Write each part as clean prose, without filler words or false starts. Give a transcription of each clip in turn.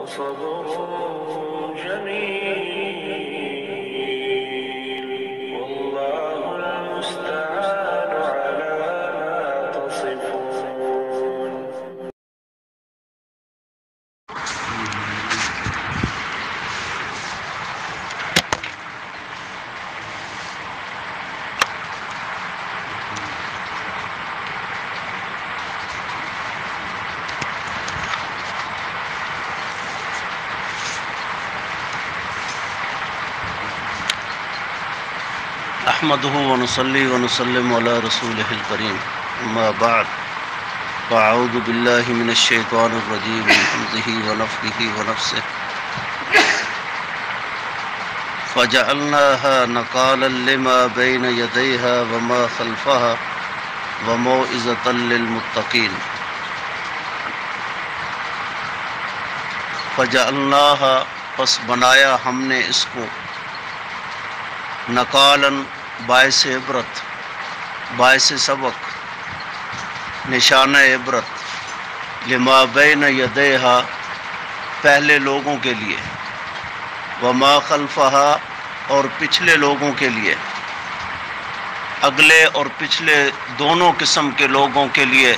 صبر جميل والله المستعان على ما تصفون. نحمده ونصلي ونسلم على رسوله الكريم اما بعد فاعوذ بالله من الشيطان الرجيم من همزه ونفخه ونفثه فجعلناها نقالا لما بين يديها وما خلفها وموعظة للمتقين. فجعلناها پس بنایا ہم نے اس کو نقالاً باعث عبرت، باعث سبق، نشانہ عبرت، لما بین یدیہا پہلے لوگوں کے لیے، وما خلفہا اور پچھلے لوگوں کے لیے، اگلے اور پچھلے دونوں قسم کے لوگوں کے لیے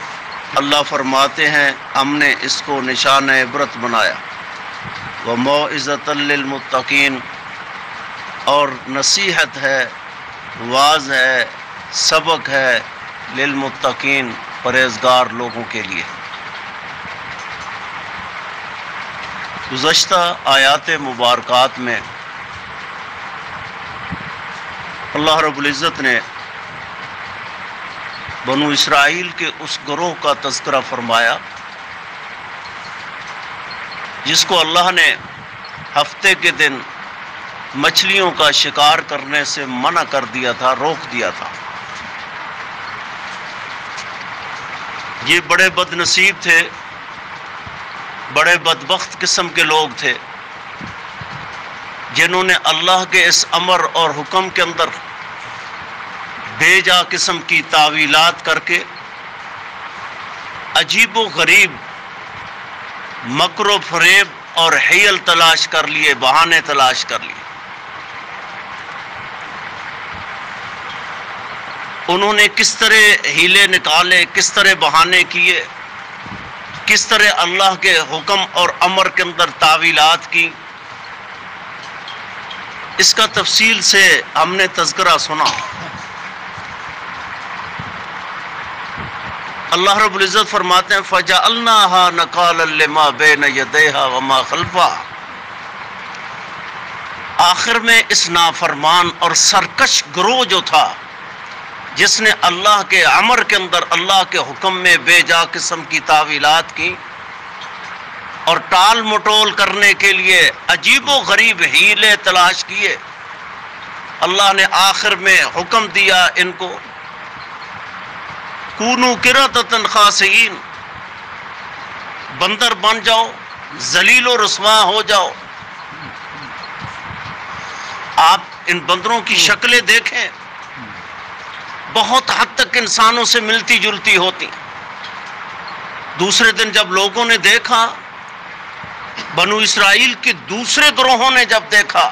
اللہ فرماتے ہیں ہم نے اس کو نشانہ عبرت بنایا. وموعظۃ للمتقین اور نصیحت ہے، واعظ ہے، سبق ہے للمتقین پرہیزگار لوگوں کے لیے. گزشتہ آیات مبارکات میں اللہ رب العزت نے بنو اسرائیل کے اس گروہ کا تذکرہ فرمایا جس کو اللہ نے ہفتے کے دن مچھلیوں کا شکار کرنے سے منع کر دیا تھا، روک دیا تھا. یہ بڑے بد نصیب تھے، بڑے بدبخت قسم کے لوگ تھے جنہوں نے اللہ کے اس امر اور حکم کے اندر بے جا قسم کی تعویلات کر کے عجیب و غریب مکر و فریب اور حیل تلاش کر لیے، بہانے تلاش کر لیے. انہوں نے کس طرح ہیلے نکالے، کس طرح بہانے کیے، کس طرح اللہ کے حکم اور امر کے اندر تعویلات کی، اس کا تفصیل سے ہم نے تذکرہ سنا. اللہ رب العزت فرماتے ہیں فَجَعَلْنَاهَا نَقَالًا لِمَا بَيْنَ يَدَيْهَا وَمَا خَلْفَهَا. آخر میں اس نافرمان اور سرکش گروہ جو تھا جس نے اللہ کے امر کے اندر اللہ کے حکم میں بے جا قسم کی تعویلات کی اور ٹال مٹول کرنے کے لیے عجیب و غریب ہیلے تلاش کیے، اللہ نے آخر میں حکم دیا ان کو کونوا قردۃ خاسئین، بندر بن جاؤ، ذلیل و رسوا ہو جاؤ. آپ ان بندروں کی شکلیں دیکھیں، بہت حد تک انسانوں سے ملتی جلتی ہوتی. دوسرے دن جب لوگوں نے دیکھا، بنو اسرائیل کے دوسرے گروہوں نے جب دیکھا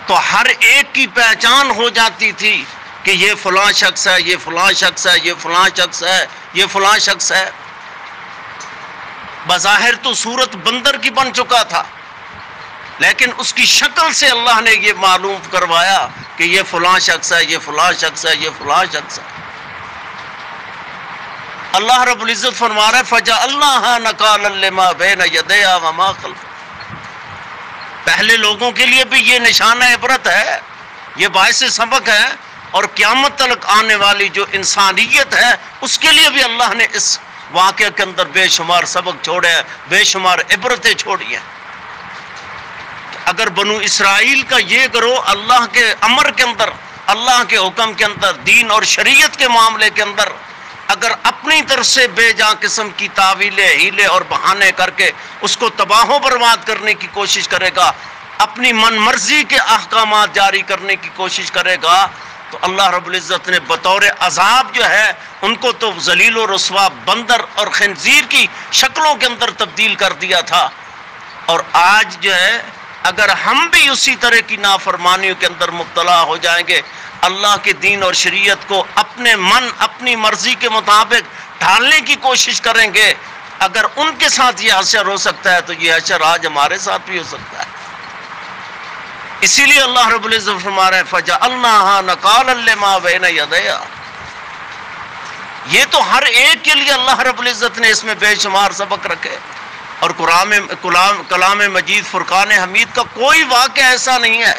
تو ہر ایک کی پہچان ہو جاتی تھی کہ یہ فلاں شخص ہے، یہ فلاں شخص ہے، یہ فلاں شخص ہے، یہ فلاں شخص ہے. بظاہر تو صورت بندر کی بن چکا تھا لیکن اس کی شکل سے اللہ نے یہ معلوم کروایا کہ یہ فلاں شخص ہے، یہ فلاں شخص ہے، یہ فلاں شخص ہے. اللہ رب العزت فرما رہا ہے فَجَعَلْنَاهَا نَقَالًا لِمَا بَيْنَ يَدَيْهَا وَمَا خَلْفَهَا. پہلے لوگوں کے لیے بھی یہ نشانہ عبرت ہے، یہ باعث سبق ہے، اور قیامت تک آنے والی جو انسانیت ہے اس کے لیے بھی اللہ نے اس واقعے کے اندر بے شمار سبق چھوڑے ہیں، بے شمار عبرتیں چھوڑی ہیں. اگر بنو اسرائیل کا یہ گروہ اللہ کے امر کے اندر، اللہ کے حکم کے اندر، دین اور شریعت کے معاملے کے اندر اگر اپنی طرف سے بے جا قسم کی تعویلیں، ہیلے اور بہانے کر کے اس کو تباہ و برباد کرنے کی کوشش کرے گا، اپنی من مرضی کے احکامات جاری کرنے کی کوشش کرے گا، تو اللہ رب العزت نے بطور عذاب جو ہے ان کو تو ذلیل و رسوا بندر اور خنزیر کی شکلوں کے اندر تبدیل کر دیا تھا. اور آج جو ہے اگر ہم بھی اسی طرح کی نافرمانیوں کے اندر مبتلا ہو جائیں گے، اللہ کے دین اور شریعت کو اپنے من اپنی مرضی کے مطابق ڈھالنے کی کوشش کریں گے، اگر ان کے ساتھ یہ حشر ہو سکتا ہے تو یہ حشر آج ہمارے ساتھ بھی ہو سکتا ہے۔ اسی لیے اللہ رب العزت فرما رہے ہیں فَجَعَلْنَاهَا نَكَالًا لِمَا بَيْنَ يَدَيْهَا۔ یہ تو ہر ایک کے لیے اللہ رب العزت نے اس میں بے شمار سبق رکھے، اور کلام مجید فرقان حمید کا کوئی واقعہ ایسا نہیں ہے،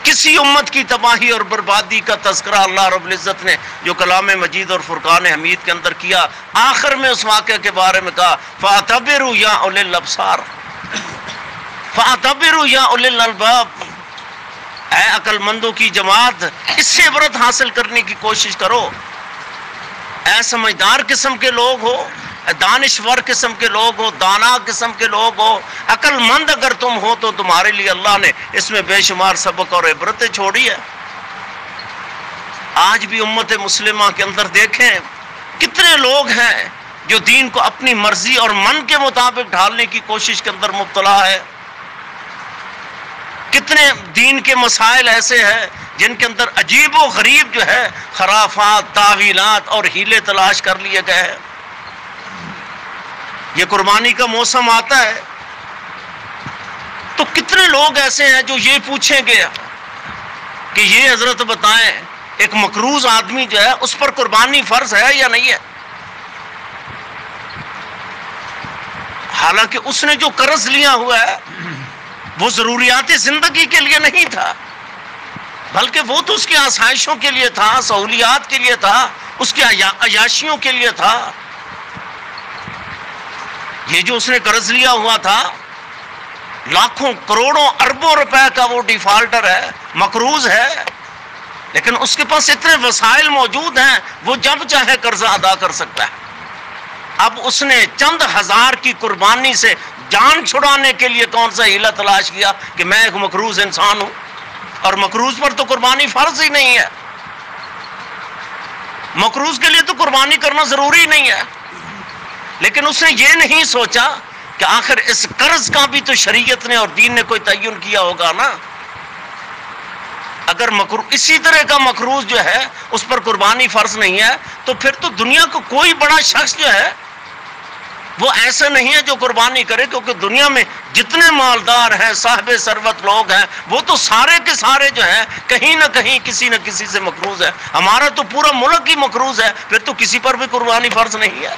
کسی امت کی تباہی اور بربادی کا تذکرہ اللہ رب العزت نے جو کلام مجید اور فرقان حمید کے اندر کیا، آخر میں اس واقعے کے بارے میں کہا فَاعْتَبِرُوا يَا أُولِي الْأَبْصَارِ، فَاعْتَبِرُوا يَا أُولِي الْأَلْبَابِ، اے عقل مندوں کی جماعت اس سے عبرت حاصل کرنے کی کوشش کرو، اے سمجھدار قسم کے لوگ ہو، دانشور قسم کے لوگ ہو، دانا قسم کے لوگ ہو، عقل مند اگر تم ہو تو تمہارے لیے اللہ نے اس میں بے شمار سبق اور عبرتیں چھوڑی ہے۔ آج بھی امت مسلمہ کے اندر دیکھیں کتنے لوگ ہیں جو دین کو اپنی مرضی اور من کے مطابق ڈھالنے کی کوشش کے اندر مبتلا ہے، کتنے دین کے مسائل ایسے ہیں جن کے اندر عجیب و غریب جو ہے خرافات، تعویلات اور ہیلے تلاش کر لیے گئے ہیں۔ یہ قربانی کا موسم آتا ہے تو کتنے لوگ ایسے ہیں جو یہ پوچھیں گے کہ یہ حضرت بتائیں ایک مقروض آدمی جو ہے اس پر قربانی فرض ہے یا نہیں ہے، حالانکہ اس نے جو قرض لیا ہوا ہے وہ ضروریات زندگی کے لیے نہیں تھا، بلکہ وہ تو اس کی آسائشوں کے لیے تھا، سہولیات کے لیے تھا، اس کی عیاشیوں کے لیے تھا۔ یہ جو اس نے قرض لیا ہوا تھا لاکھوں کروڑوں اربوں روپے کا وہ ڈیفالٹر ہے، مقروض ہے، لیکن اس کے پاس اتنے وسائل موجود ہیں وہ جب چاہے قرضہ ادا کر سکتا ہے۔ اب اس نے چند ہزار کی قربانی سے جان چھڑانے کے لیے کون سا ہیلا تلاش کیا کہ میں ایک مقروض انسان ہوں، اور مقروض پر تو قربانی فرض ہی نہیں ہے، مقروض کے لیے تو قربانی کرنا ضروری نہیں ہے، لیکن اس نے یہ نہیں سوچا کہ آخر اس قرض کا بھی تو شریعت نے اور دین نے کوئی تعین کیا ہوگا نا۔ اگر اسی طرح کا مقروض جو ہے اس پر قربانی فرض نہیں ہے تو پھر تو دنیا کو کوئی بڑا شخص جو ہے وہ ایسا نہیں ہے جو قربانی کرے، کیونکہ دنیا میں جتنے مالدار ہیں، صاحب ثروت لوگ ہیں، وہ تو سارے کے سارے جو ہیں کہیں نہ کہیں کسی نہ کسی سے مقروض ہے۔ ہمارا تو پورا ملک ہی مقروض ہے، پھر تو کسی پر بھی قربانی فرض نہیں ہے۔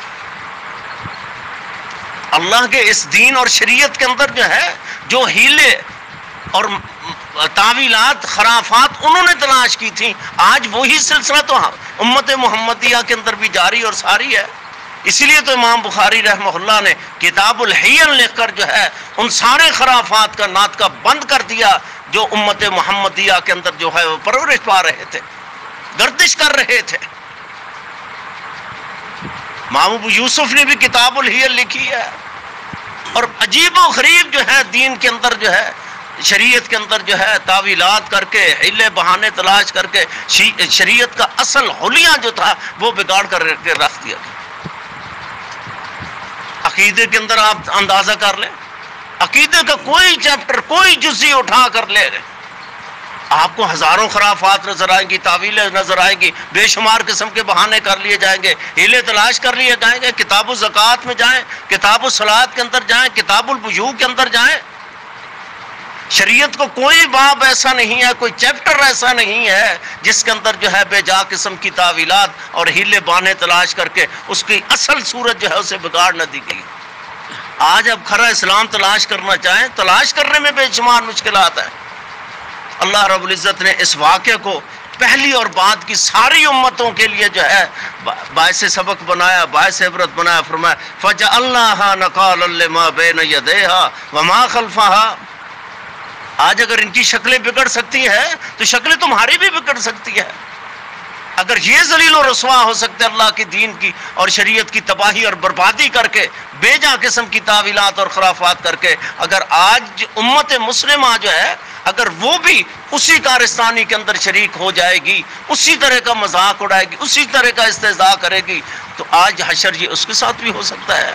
اللہ کے اس دین اور شریعت کے اندر جو ہے جو ہیلے اور تعویلات، خرافات انہوں نے تلاش کی تھی، آج وہی سلسلہ تو امت محمدیہ کے اندر بھی جاری اور ساری ہے۔ اسی لیے تو امام بخاری رحمہ اللہ نے کتاب الحیل لکھ کر جو ہے ان سارے خرافات کا ناطقہ بند کر دیا جو امت محمدیہ کے اندر جو ہے وہ پرورش پا رہے تھے، گردش کر رہے تھے۔ امام ابو یوسف نے بھی کتاب الحیل لکھی ہے، اور عجیب و غریب جو ہے دین کے اندر جو ہے شریعت کے اندر جو ہے تعویلات کر کے، حیلے بہانے تلاش کر کے شریعت کا اصل حلیہ جو تھا وہ بگاڑ کر رکھ دیا۔ عقیدے کے اندر آپ اندازہ کر لیں، عقیدے کا کوئی چیپٹر، کوئی جزی اٹھا کر لے لیں، آپ کو ہزاروں خرافات نظر آئیں گی، تعویلیں نظر آئیں گی، بے شمار قسم کے بہانے کر لیے جائیں گے، ہیلے تلاش کر لیے جائیں گے۔ کتاب الزکوٰۃ میں جائیں، کتاب الصلاۃ کے اندر جائیں، کتاب البیوع کے اندر جائیں، شریعت کو کوئی باب ایسا نہیں ہے، کوئی چیپٹر ایسا نہیں ہے جس کے اندر جو ہے بے جا قسم کی تعویلات اور ہیلے بہانے تلاش کر کے اس کی اصل صورت جو ہے اسے بگاڑ نہ دی گئی۔ آج اب کھرا اسلام تلاش کرنا چاہیں، تلاش کرنے میں بے شمار مشکلات ہیں۔ اللہ رب العزت نے اس واقعے کو پہلی اور بعد کی ساری امتوں کے لیے جو ہے باعث سبق بنایا، باعث عبرت بنایا، فرمایا فَجَعَلْنَاهَا نَكَالًا لِمَا بَيْنَ يَدَيْهَا وَمَا خَلْفَهَا۔ آج اگر ان کی شکلیں بگڑ سکتی ہیں تو شکلیں تمہاری بھی بگڑ سکتی ہے۔ اگر یہ ذلیل و رسوا ہو سکتے اللہ کی دین کی اور شریعت کی تباہی اور بربادی کر کے، بے جا قسم کی تعویلات اور خرافات کر کے، اگر آج امت مسلمہ جو ہے اگر وہ بھی اسی کارستانی کے اندر شریک ہو جائے گی، اسی طرح کا مذاق اڑائے گی، اسی طرح کا استہزاء کرے گی، تو آج حشر یہ اس کے ساتھ بھی ہو سکتا ہے۔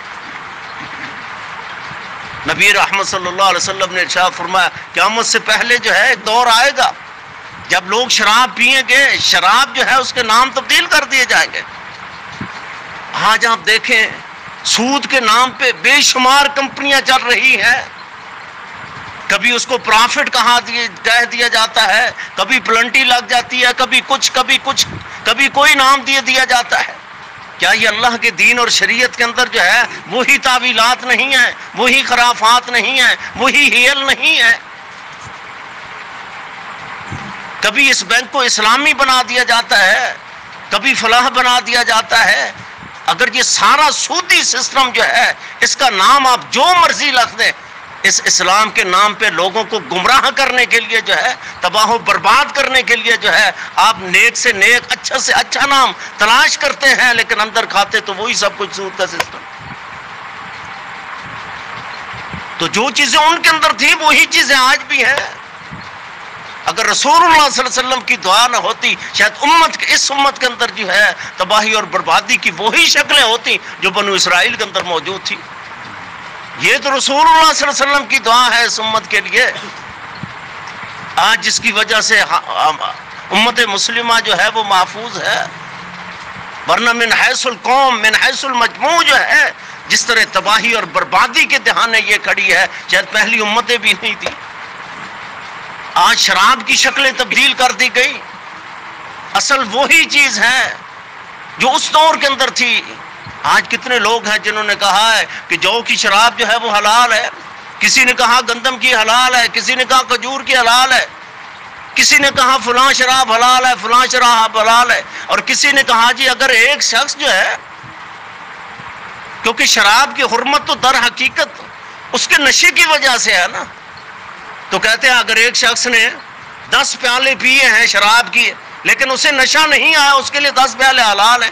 نبی رحمت صلی اللہ علیہ وسلم نے ارشاد فرمایا قیامت سے پہلے جو ہے ایک دور آئے گا جب لوگ شراب پئیں گے، شراب جو ہے اس کے نام تبدیل کر دیے جائیں گے۔ آج آپ دیکھیں سود کے نام پہ بے شمار کمپنیاں چل رہی ہیں، کبھی اس کو پرافٹ کہہ دیا جاتا ہے، کبھی پلنٹی لگ جاتی ہے، کبھی کچھ کبھی کوئی نام دیا جاتا ہے۔ کیا یہ اللہ کے دین اور شریعت کے اندر جو ہے وہی تعویلات نہیں ہیں، وہی خرافات نہیں ہیں، وہی ہیل نہیں ہے؟ کبھی اس بینک کو اسلامی بنا دیا جاتا ہے، کبھی فلاح بنا دیا جاتا ہے۔ اگر یہ سارا سودی سسٹم جو ہے اس کا نام آپ جو مرضی لکھ دیں، اس اسلام کے نام پہ لوگوں کو گمراہ کرنے کے لیے جو ہے، تباہ و برباد کرنے کے لیے جو ہے آپ نیک سے نیک، اچھا سے اچھا نام تلاش کرتے ہیں، لیکن اندر کھاتے تو وہی سب کچھ سود کا سسٹم۔ تو جو چیزیں ان کے اندر تھیں وہی چیزیں آج بھی ہیں۔ اگر رسول اللہ صلی اللہ علیہ وسلم کی دعا نہ ہوتی شاید اس امت کے اندر جو ہے تباہی اور بربادی کی وہی شکلیں ہوتی جو بنو اسرائیل کے اندر موجود تھی۔ یہ تو رسول اللہ صلی اللہ علیہ وسلم کی دعا ہے اس امت کے لیے، آج جس کی وجہ سے امت مسلمہ جو ہے وہ محفوظ ہے، ورنہ من حیث القوم من حیث المجموع جو ہے جس طرح تباہی اور بربادی کے دہانے یہ کھڑی ہے شاید پہلی امتیں بھی نہیں تھی۔ آج شراب کی شکلیں تبدیل کر دی گئی، اصل وہی چیز ہے جو اس دور کے اندر تھی۔ آج کتنے لوگ ہیں جنہوں نے کہا ہے کہ جو کی شراب جو ہے وہ حلال ہے، کسی نے کہا گندم کی حلال ہے، کسی نے کہا کھجور کی حلال ہے، کسی نے کہا فلاں شراب حلال ہے، فلاں شراب حلال ہے، اور کسی نے کہا جی اگر ایک شخص جو ہے، کیونکہ شراب کی حرمت تو در حقیقت اس کے نشے کی وجہ سے ہے نا، تو کہتے ہیں اگر ایک شخص نے 10 پیالے پیے ہیں شراب کی لیکن اسے نشہ نہیں آیا، اس کے لیے 10 پیالے حلال ہیں۔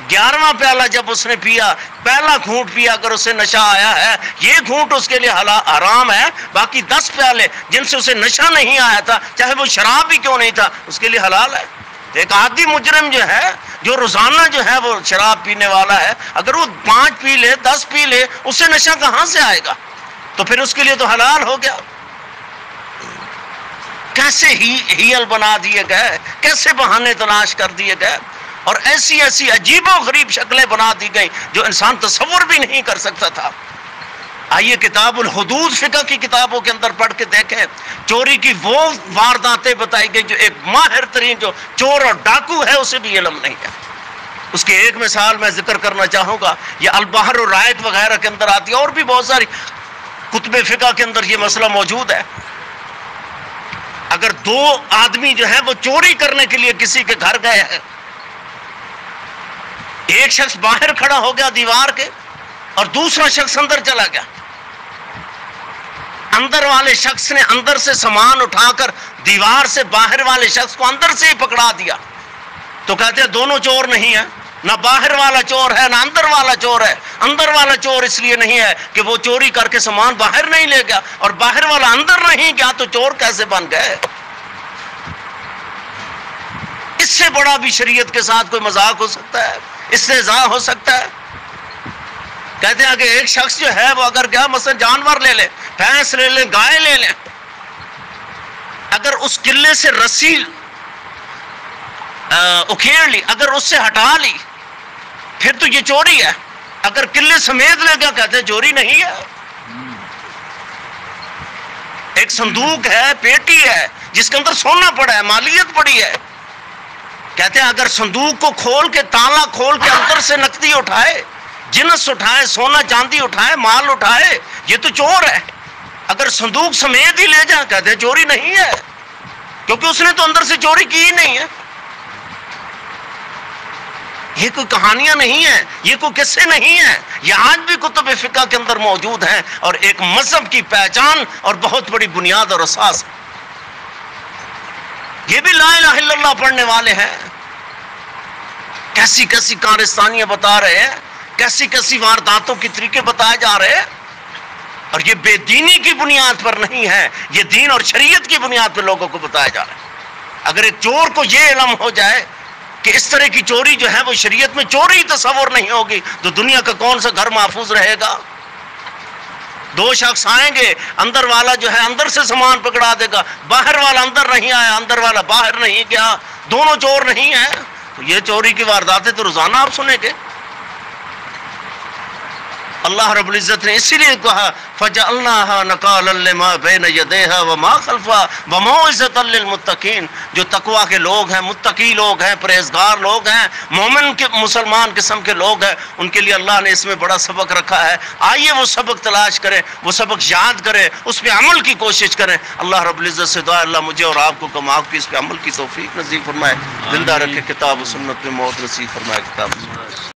11واں پیالہ جب اس نے پیا، پہلا گھونٹ پیا، اگر اسے نشہ آیا ہے یہ گھونٹ اس کے لیے حرام ہے، باقی 10 پیالے جن سے اسے نشہ نہیں آیا تھا چاہے وہ شراب بھی کیوں نہیں تھا اس کے لیے حلال ہے۔ ایک عادی مجرم جو ہے جو روزانہ جو ہے وہ شراب پینے والا ہے، اگر وہ 5 پی لے 10 پی لے اسے نشہ کہاں سے آئے گا؟ تو پھر اس کے لیے تو حلال ہو گیا۔ کیسے ہیل بنا دیے گئے، کیسے بہانے تلاش کر دیے گئے، اور ایسی عجیب و غریب شکلیں بنا دی گئی جو انسان تصور بھی نہیں کر سکتا تھا۔ آئیے کتاب الحدود فقہ کی کتابوں کے اندر پڑھ کے دیکھیں، چوری کی وہ وارداتیں بتائی گئی جو ایک ماہر ترین جو چور اور ڈاکو ہے اسے بھی علم نہیں ہے۔ اس کی ایک مثال میں ذکر کرنا چاہوں گا، یہ البحر الرائق وغیرہ کے اندر آتی ہے، اور بھی بہت ساری کتب فقہ کے اندر یہ مسئلہ موجود ہے۔ اگر 2 آدمی جو ہیں وہ چوری کرنے کے لیے کسی کے گھر گئے ہیں، ایک شخص باہر کھڑا ہو گیا دیوار کے اور دوسرا شخص اندر چلا گیا، اندر والے شخص نے اندر سے سامان اٹھا کر دیوار سے باہر والے شخص کو اندر سے ہی پکڑا دیا، تو کہتے ہیں دونوں چور نہیں ہیں، نہ باہر والا چور ہے نہ اندر والا چور ہے۔ اندر والا چور اس لیے نہیں ہے کہ وہ چوری کر کے سامان باہر نہیں لے گیا، اور باہر والا اندر نہیں گیا تو چور کیسے بن گئے؟ اس سے بڑا بھی شریعت کے ساتھ کوئی مذاق ہو سکتا ہے، استہزاء ہو سکتا ہے؟ کہتے ہیں کہ ایک شخص جو ہے وہ اگر گیا مثلا جانور لے لے، بھینس لے لے، گائے لے لے، اگر اس قلعے سے رسی اکھیڑ لی، اگر اس سے ہٹا لی پھر تو یہ چوری ہے، اگر قلعے سمیت لے گیا کہتے ہیں چوری نہیں ہے۔ ایک صندوق ہے، پیٹی ہے جس کے اندر سونا پڑا ہے، مالیت پڑی ہے، کہتے ہیں اگر صندوق کو کھول کے تالا کھول کے اندر سے نقدی اٹھائے، جنس اٹھائے، سونا چاندی اٹھائے، مال اٹھائے، یہ تو چور ہے۔ اگر صندوق سمیت ہی لے جائیں کہتے ہیں چوری نہیں ہے، کیونکہ اس نے تو اندر سے چوری کی ہی نہیں ہے۔ یہ کوئی کہانیاں نہیں ہیں، یہ کوئی قصے نہیں ہیں، یہ آج بھی کتب فقہ کے اندر موجود ہیں، اور ایک مذہب کی پہچان اور بہت بڑی بنیاد اور اساس ہے۔ یہ بھی لا الہ الا اللہ پڑھنے والے ہیں، کیسی کیسی کارستانیاں بتا رہے ہیں، کیسی کیسی وارداتوں کے طریقے بتائے جا رہے ہیں، اور یہ بے دینی کی بنیاد پر نہیں ہے، یہ دین اور شریعت کی بنیاد پر لوگوں کو بتایا جا رہا ہے۔ اگر ایک چور کو یہ علم ہو جائے کہ اس طرح کی چوری جو ہے وہ شریعت میں چوری تصور نہیں ہوگی تو دنیا کا کون سا گھر محفوظ رہے گا؟ دو شخص آئیں گے، اندر والا جو ہے اندر سے سامان پکڑا دے گا، باہر والا اندر نہیں آیا، اندر والا باہر نہیں گیا، دونوں چور نہیں ہیں. تو یہ چوری کی وارداتیں تو روزانہ آپ سنیں گے. اللہ رب العزت نے اسی لیے کہا فَجَعَلْنَاهَا نَكَالًا لِمَا بَيْنَ يَدَيْهَا وَمَا خَلْفَهَا وَمَوْعِظَةً لِلْمُتَّقِينَ. جو تقویٰ کے لوگ ہیں، متقی لوگ ہیں، پرہیزگار لوگ ہیں، مومن کے مسلمان قسم کے لوگ ہیں، ان کے لیے اللہ نے اس میں بڑا سبق رکھا ہے. آئیے وہ سبق تلاش کریں، وہ سبق یاد کریں، اس پہ عمل کی کوشش کریں. اللہ رب العزت سے دعا اللہ مجھے اور آپ کو کما کی اس پہ عمل کی توفیق نصیب فرمائے، زندہ رکھے، کتاب و سنت میں موت نصیب فرمائے. کتاب